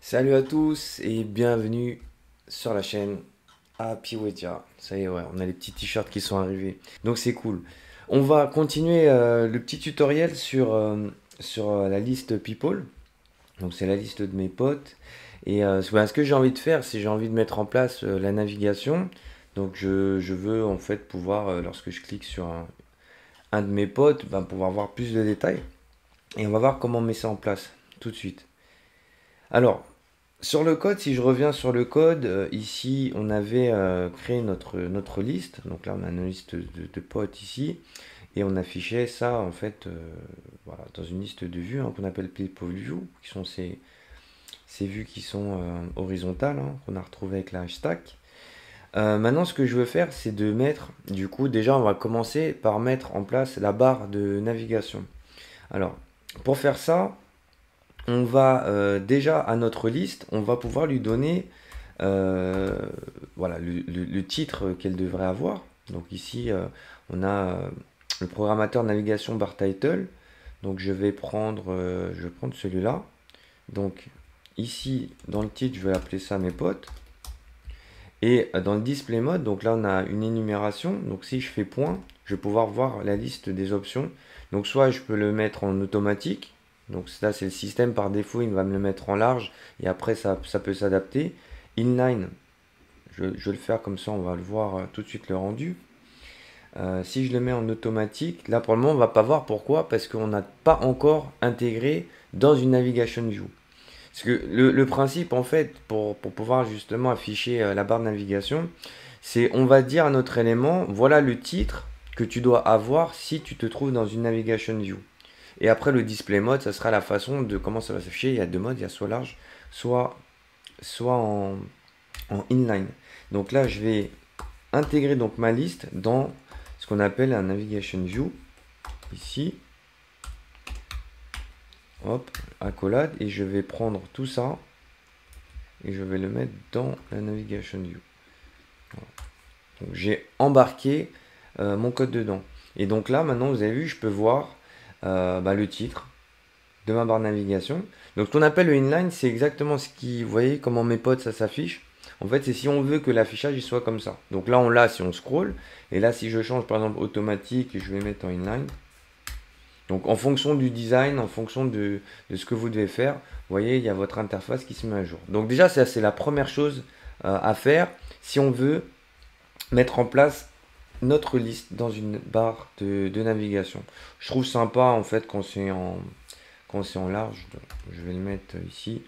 Salut à tous et bienvenue sur la chaîne Happy Wedia. Ça y est, ouais, on a les petits t-shirts qui sont arrivés. Donc c'est cool. On va continuer le petit tutoriel sur la liste People. Donc c'est la liste de mes potes. Et ce que j'ai envie de faire, c'est j'ai envie de mettre en place la navigation. Donc je veux en fait pouvoir, lorsque je clique sur un de mes potes, pouvoir voir plus de détails. Et on va voir comment on met ça en place tout de suite. Alors, sur le code, si je reviens sur le code, ici on avait créé notre liste. Donc là on a une liste de potes ici. Et on affichait ça en fait voilà, dans une liste de vues qu'on appelle people view, qui sont ces vues qui sont horizontales, qu'on a retrouvées avec la hashtag. Maintenant ce que je veux faire c'est de mettre, du coup déjà on va commencer par mettre en place la barre de navigation. Alors pour faire ça, on va déjà à notre liste, on va pouvoir lui donner euh, voilà, le titre qu'elle devrait avoir. Donc ici, on a le programmateur navigation bar title. Donc je vais prendre celui-là. Donc ici, dans le titre, je vais appeler ça mes potes. Et dans le display mode, donc là on a une énumération. Donc si je fais point, je vais pouvoir voir la liste des options. Donc soit je peux le mettre en automatique. Donc ça c'est le système par défaut, il va me le mettre en large. Et après ça peut s'adapter. Inline, je vais le faire comme ça, on va le voir tout de suite le rendu. Si je le mets en automatique, là pour le moment on va pas voir pourquoi, parce qu'on n'a pas encore intégré dans une navigation view. Parce que le principe, en fait, pour pouvoir justement afficher la barre de navigation, c'est on va dire à notre élément, voilà le titre que tu dois avoir si tu te trouves dans une navigation view. Et après, le display mode, ça sera la façon de comment ça va s'afficher. Il y a deux modes, il y a soit large, soit en inline. Donc là, je vais intégrer donc ma liste dans ce qu'on appelle un navigation view, ici. Hop, accolade, et je vais prendre tout ça et je vais le mettre dans la navigation view. Voilà. Donc j'ai embarqué mon code dedans. Et donc là, maintenant, vous avez vu, je peux voir le titre de ma barre de navigation. Donc ce qu'on appelle le inline, c'est exactement ce qui, vous voyez comment mes potes ça s'affiche. En fait, c'est si on veut que l'affichage il soit comme ça. Donc là, on l'a si on scroll. Et là, si je change par exemple automatique, je vais mettre en inline. Donc en fonction du design, en fonction de ce que vous devez faire, vous voyez, il y a votre interface qui se met à jour. Donc déjà, ça c'est la première chose à faire si on veut mettre en place notre liste dans une barre de navigation. Je trouve sympa en fait quand c'est en large. Je vais le mettre ici.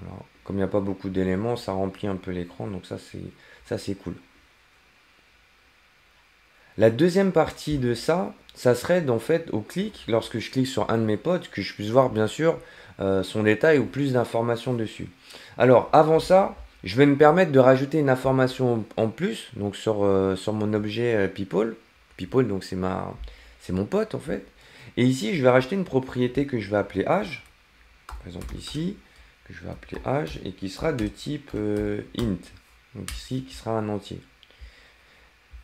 Voilà. Comme il n'y a pas beaucoup d'éléments, ça remplit un peu l'écran, donc ça c'est cool. La deuxième partie de ça, ça serait en fait au clic, lorsque je clique sur un de mes potes, que je puisse voir bien sûr son détail ou plus d'informations dessus. Alors avant ça, je vais me permettre de rajouter une information en plus, donc sur mon objet People. People, donc c'est mon pote en fait. Et ici, je vais rajouter une propriété que je vais appeler âge. Par exemple ici, que je vais appeler âge et qui sera de type int. Donc ici, qui sera un entier.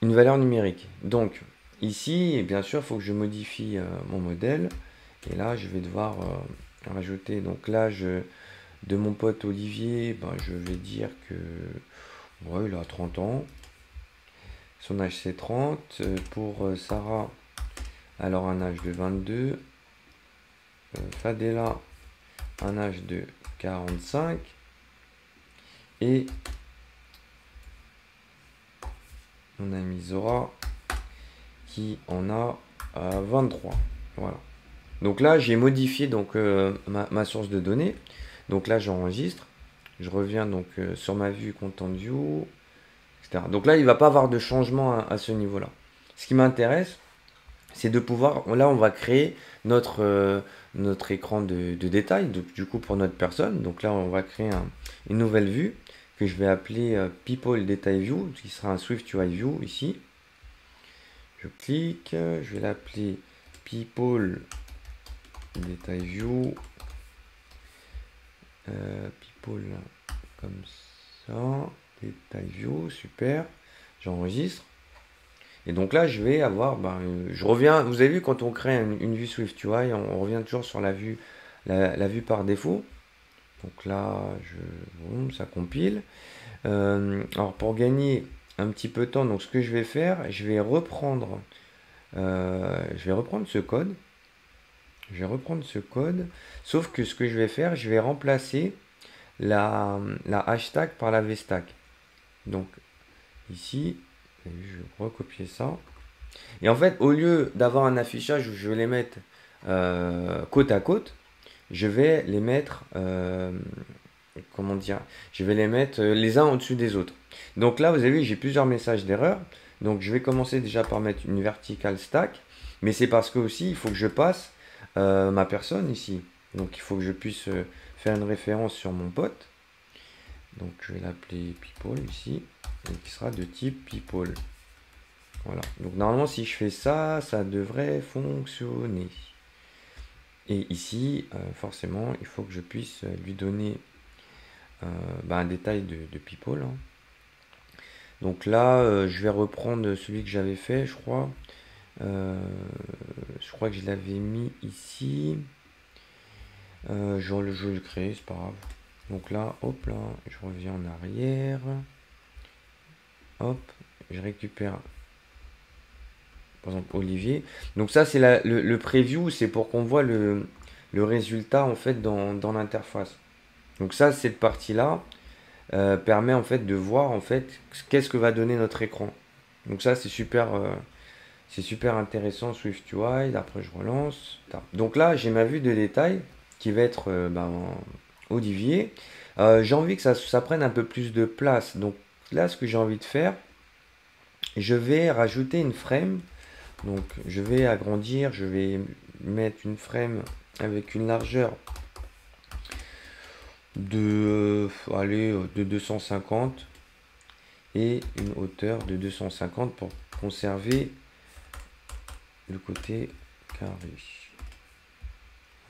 Une valeur numérique. Donc ici, bien sûr, il faut que je modifie mon modèle. Et là, je vais devoir rajouter donc l'âge de mon pote Olivier. Je vais dire que ouais, il a 30 ans. Son âge c'est 30. Pour Sarah, alors un âge de 22. Fadela, un âge de 45. Et mon ami Zora qui en a 23. Voilà. Donc là, j'ai modifié donc, ma source de données. Donc là, j'enregistre. Je reviens donc sur ma vue Content View, etc. Donc là, il ne va pas avoir de changement à ce niveau-là. Ce qui m'intéresse, c'est de pouvoir... Là, on va créer notre écran de détail, du coup, pour notre personne. Donc là, on va créer une nouvelle vue que je vais appeler People Detail View, qui sera un Swift UI View ici. Je clique, je vais l'appeler People Detail View. People comme ça. Detail View, super. J'enregistre. Et donc là, je vais avoir, je reviens, vous avez vu quand on crée une vue Swift UI, on revient toujours sur la vue par défaut. Donc là, bon, ça compile. Alors pour gagner un petit peu de temps, donc ce que je vais faire, je vais reprendre ce code. Je vais reprendre ce code. Sauf que ce que je vais faire, je vais remplacer la hashtag par la vstack. Donc ici, je vais recopier ça. Et en fait, au lieu d'avoir un affichage où je vais les mettre côte à côte, je vais les mettre, comment dire, je vais les mettre les uns au-dessus des autres. Donc là, vous avez vu, j'ai plusieurs messages d'erreur. Donc je vais commencer déjà par mettre une verticale stack. Mais c'est parce que aussi, il faut que je passe ma personne ici. Donc il faut que je puisse faire une référence sur mon pote. Donc je vais l'appeler people ici. Et qui sera de type people. Voilà. Donc normalement, si je fais ça, ça devrait fonctionner. Et ici, forcément, il faut que je puisse lui donner un détail de people. Hein. Donc là, je vais reprendre celui que j'avais fait, je crois. Je crois que je l'avais mis ici. Je vais le créer, c'est pas grave. Donc là, hop là, je reviens en arrière. Hop, je récupère par exemple Olivier. Donc ça, c'est le preview, c'est pour qu'on voit le résultat en fait dans l'interface. Donc ça, cette partie-là permet en fait de voir en fait qu'est-ce que va donner notre écran. Donc ça, c'est super intéressant SwiftUI. Après, je relance. Donc là, j'ai ma vue de détail qui va être Olivier. J'ai envie que ça prenne un peu plus de place. Donc là, ce que j'ai envie de faire, je vais rajouter une frame. Donc je vais agrandir, je vais mettre une frame avec une largeur de 250 et une hauteur de 250 pour conserver le côté carré.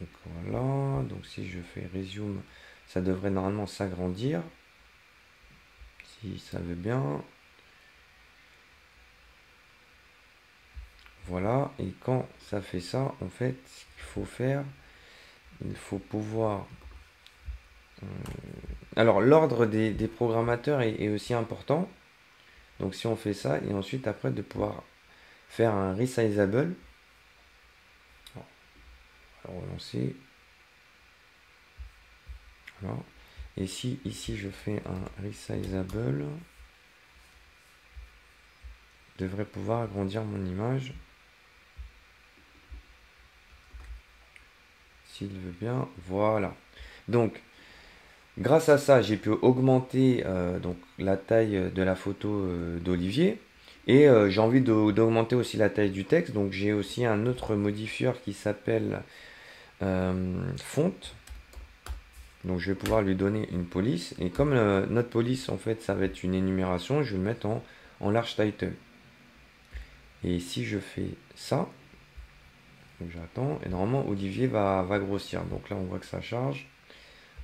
Donc voilà, donc si je fais resume, ça devrait normalement s'agrandir. Si ça veut bien. Voilà, et quand ça fait ça, en fait, ce qu'il faut faire, il faut pouvoir... Alors, l'ordre des programmateurs est aussi important. Donc, si on fait ça, et ensuite, après, de pouvoir faire un resizable. On va relancer. Voilà. Et si ici, je fais un resizable, je devrais pouvoir agrandir mon image. S'il veut bien, voilà. Donc, grâce à ça, j'ai pu augmenter donc, la taille de la photo d'Olivier. Et j'ai envie d'augmenter aussi la taille du texte. Donc j'ai aussi un autre modifieur qui s'appelle font. Donc je vais pouvoir lui donner une police. Et comme notre police, en fait, ça va être une énumération, je vais le mettre en large title. Et si je fais ça, j'attends. Et normalement, Olivier va grossir. Donc là, on voit que ça charge.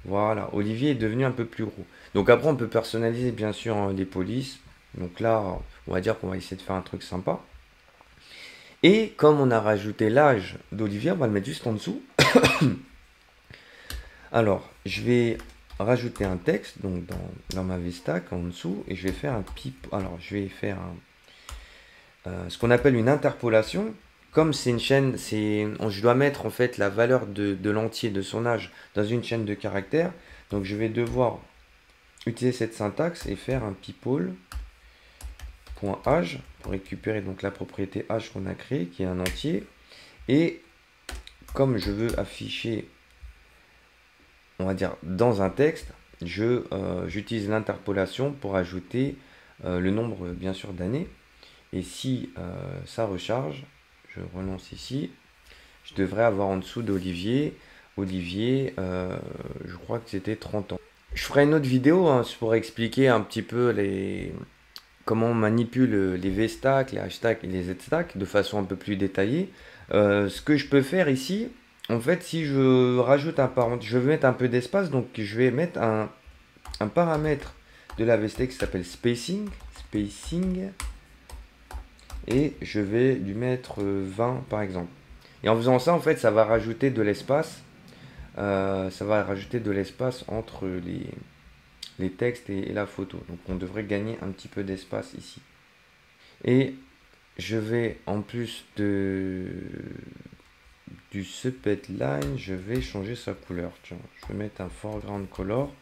Voilà, Olivier est devenu un peu plus gros. Donc après, on peut personnaliser bien sûr les polices. Donc là, on va dire qu'on va essayer de faire un truc sympa. Et comme on a rajouté l'âge d'Olivier, on va le mettre juste en dessous. Alors, je vais rajouter un texte donc dans ma vstack en dessous et je vais faire un pip. Alors, je vais faire ce qu'on appelle une interpolation. Comme c'est une chaîne, je dois mettre en fait la valeur de l'entier de son âge dans une chaîne de caractères. Donc je vais devoir utiliser cette syntaxe et faire un people.age pour récupérer donc la propriété âge qu'on a créée qui est un entier. Et comme je veux afficher, on va dire dans un texte, j'utilise l'interpolation pour ajouter le nombre bien sûr d'années. Et si ça recharge, je relance ici, je devrais avoir en dessous d'Olivier, je crois que c'était 30 ans. Je ferai une autre vidéo pour expliquer un petit peu comment on manipule les vstacks, les hashtags et les zstacks de façon un peu plus détaillée. Ce que je peux faire ici, en fait, si je rajoute un paramètre, je vais mettre un peu d'espace, donc je vais mettre un paramètre de la vstack qui s'appelle spacing, et je vais lui mettre 20 par exemple. Et en faisant ça, en fait, ça va rajouter de l'espace ça va rajouter de l'espace entre les textes et la photo. Donc on devrait gagner un petit peu d'espace ici. Et je vais, en plus du suppet line, je vais changer sa couleur. Tiens, je vais mettre un foreground color.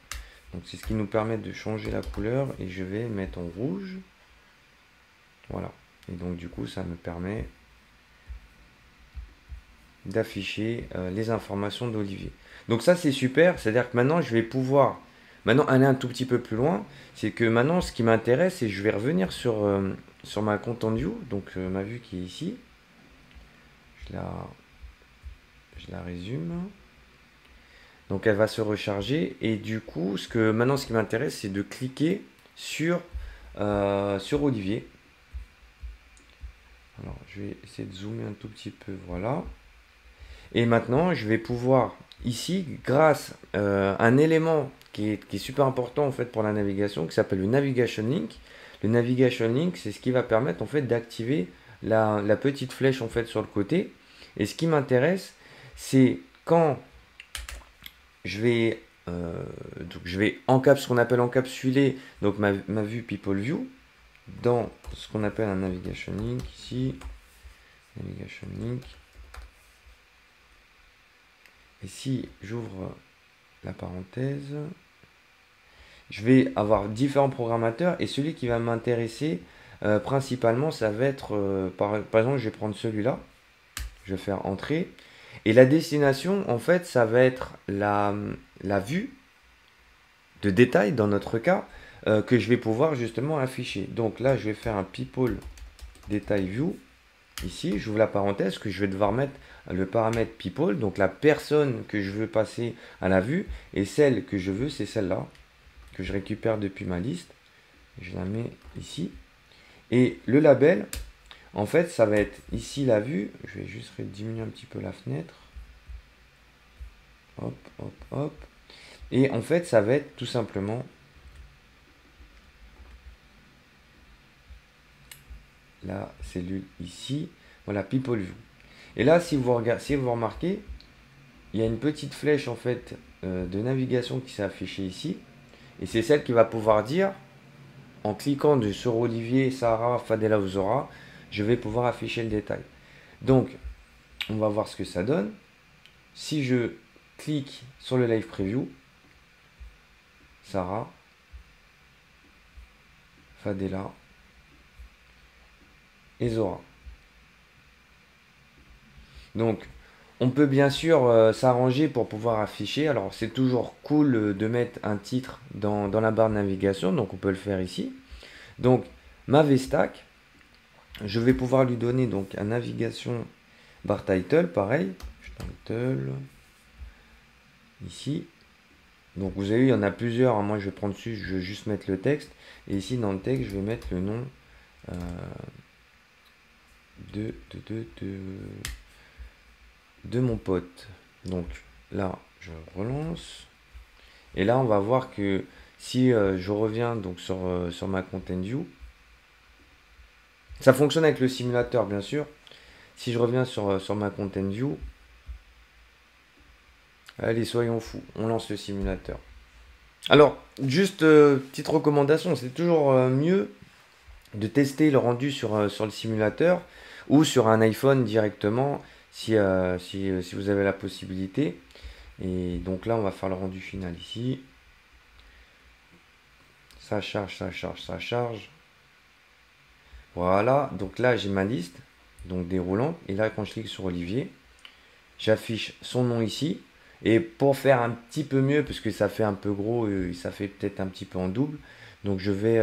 Donc c'est ce qui nous permet de changer la couleur. Et je vais mettre en rouge. Voilà. Et donc du coup, ça me permet d'afficher les informations d'Olivier. Donc ça, c'est super. C'est-à-dire que maintenant, je vais pouvoir aller un tout petit peu plus loin. C'est que maintenant, ce qui m'intéresse, c'est que je vais revenir sur ma content view. Donc ma vue qui est ici. Je la résume. Donc elle va se recharger. Et du coup, maintenant, ce qui m'intéresse, c'est de cliquer sur Olivier. Alors, je vais essayer de zoomer un tout petit peu. Voilà. Et maintenant, je vais pouvoir, ici, grâce à un élément qui est super important en fait pour la navigation, qui s'appelle le Navigation Link. Le Navigation Link, c'est ce qui va permettre en fait d'activer la petite flèche en fait sur le côté. Et ce qui m'intéresse, c'est quand je vais ce qu'on appelle encapsuler donc ma vue People View dans ce qu'on appelle un Navigation Link ici. Navigation Link. Et si j'ouvre la parenthèse, je vais avoir différents programmateurs et celui qui va m'intéresser principalement, ça va être, par exemple, je vais prendre celui-là, je vais faire entrer. Et la destination, en fait, ça va être la vue de détail, dans notre cas, que je vais pouvoir justement afficher. Donc là, je vais faire un People Detail View. Ici, j'ouvre la parenthèse que je vais devoir mettre le paramètre people, donc la personne que je veux passer à la vue, et celle que je veux, c'est celle-là, que je récupère depuis ma liste. Je la mets ici. Et le label, en fait, ça va être ici la vue. Je vais juste diminuer un petit peu la fenêtre. Hop, hop, hop. Et en fait, ça va être tout simplement la cellule ici. Voilà, People View. Et là, si vous remarquez, il y a une petite flèche en fait de navigation qui s'est affichée ici. Et c'est celle qui va pouvoir dire, en cliquant sur Olivier, Sarah, Fadela ou Zora, je vais pouvoir afficher le détail. Donc, on va voir ce que ça donne. Si je clique sur le live preview, Sarah, Fadela et Zora. Donc, on peut bien sûr s'arranger pour pouvoir afficher. Alors, c'est toujours cool de mettre un titre dans la barre de navigation. Donc, on peut le faire ici. Donc, ma VStack, je vais pouvoir lui donner donc un navigation bar title, pareil. Title, ici. Donc, vous avez vu, il y en a plusieurs. Moi, je vais prendre dessus, je vais juste mettre le texte. Et ici, dans le texte, je vais mettre le nom de mon pote. Donc, là, je relance. Et là, on va voir que si je reviens donc sur ma content view, ça fonctionne avec le simulateur, bien sûr. Si je reviens sur ma content view, allez, soyons fous, on lance le simulateur. Alors, juste petite recommandation, c'est toujours mieux de tester le rendu sur le simulateur ou sur un iPhone directement si vous avez la possibilité. Et donc là, on va faire le rendu final ici. Ça charge, ça charge, ça charge. Voilà, donc là j'ai ma liste, donc déroulante. Et là, quand je clique sur Olivier, j'affiche son nom ici. Et pour faire un petit peu mieux, parce que ça fait un peu gros, ça fait peut-être un petit peu en double, donc je vais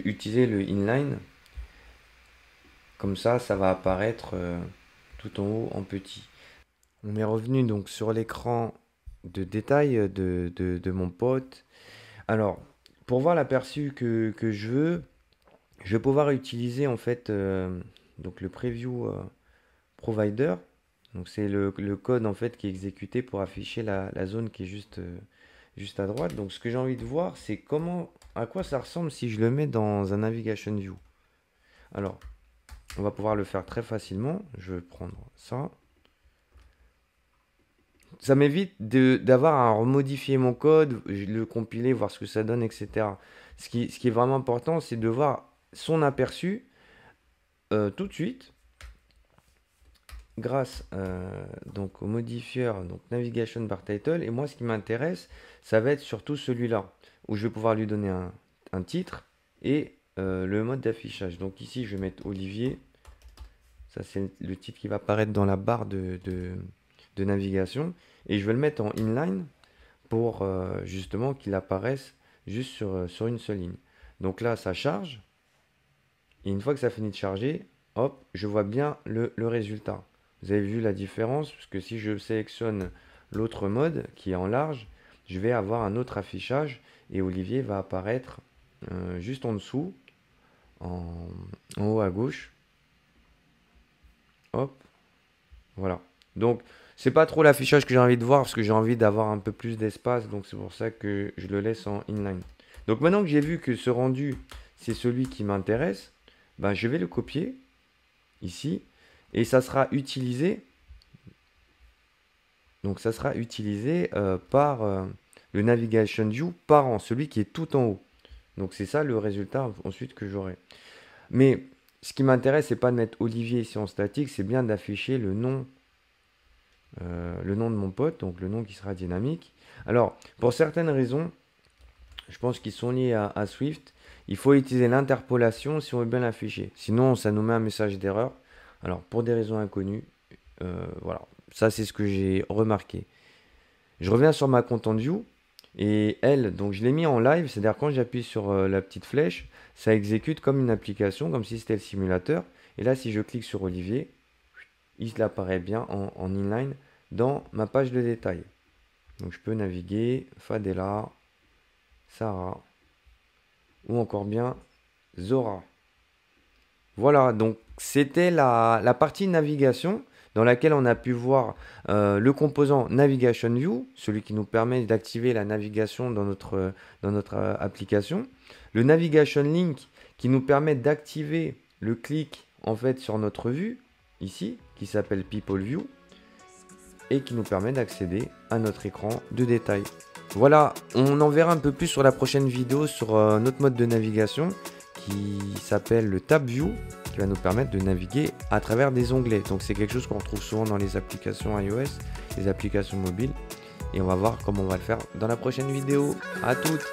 utiliser le inline. Comme ça va apparaître tout en haut en petit. On est revenu donc sur l'écran de détail de mon pote. Alors, pour voir l'aperçu que je veux, je vais pouvoir utiliser en fait donc le preview provider. Donc c'est le code en fait qui est exécuté pour afficher la zone qui est juste à droite. Donc ce que j'ai envie de voir, c'est à quoi ça ressemble si je le mets dans un navigation view. Alors, on va pouvoir le faire très facilement. Je vais prendre ça. ça m'évite d'avoir à remodifier mon code, le compiler, voir ce que ça donne, etc. Ce qui est vraiment important, c'est de voir son aperçu tout de suite grâce donc au modifieur donc navigation bar title. Et moi, ce qui m'intéresse, ça va être surtout celui-là, où je vais pouvoir lui donner un titre et le mode d'affichage. Donc ici, je vais mettre Olivier. Ça, c'est le titre qui va apparaître dans la barre de navigation. Et je vais le mettre en inline pour justement qu'il apparaisse juste sur une seule ligne. Donc là, ça charge. Et une fois que ça finit de charger, hop, je vois bien le résultat. Vous avez vu la différence, parce que si je sélectionne l'autre mode qui est en large, je vais avoir un autre affichage et Olivier va apparaître juste en dessous, en haut à gauche. Hop, voilà. Donc, c'est pas trop l'affichage que j'ai envie de voir, parce que j'ai envie d'avoir un peu plus d'espace, donc c'est pour ça que je le laisse en inline. Donc maintenant que j'ai vu que ce rendu, c'est celui qui m'intéresse, ben, je vais le copier ici. Et ça sera utilisé, donc ça sera utilisé par le Navigation View parent, celui qui est tout en haut. Donc c'est ça le résultat ensuite que j'aurai. Mais ce qui m'intéresse, c'est pas de mettre Olivier ici en statique, c'est bien d'afficher le nom de mon pote, donc le nom qui sera dynamique. Alors, pour certaines raisons, je pense qu'ils sont liés à Swift, il faut utiliser l'interpolation si on veut bien l'afficher. Sinon, ça nous met un message d'erreur. Alors, pour des raisons inconnues, voilà, ça c'est ce que j'ai remarqué. Je reviens sur ma content view et elle, donc je l'ai mis en live, c'est-à-dire quand j'appuie sur la petite flèche, ça exécute comme une application, comme si c'était le simulateur. Et là, si je clique sur Olivier, il apparaît bien en inline dans ma page de détail. Donc je peux naviguer Fadela, Sarah ou encore bien Zora. Voilà, donc c'était la partie navigation dans laquelle on a pu voir le composant Navigation View, celui qui nous permet d'activer la navigation dans notre application. Le Navigation Link qui nous permet d'activer le clic en fait sur notre vue, ici, qui s'appelle People View, et qui nous permet d'accéder à notre écran de détail. Voilà, on en verra un peu plus sur la prochaine vidéo sur notre mode de navigation qui s'appelle le Tab View, qui va nous permettre de naviguer à travers des onglets. Donc c'est quelque chose qu'on retrouve souvent dans les applications iOS, les applications mobiles. Et on va voir comment on va le faire dans la prochaine vidéo. À toutes!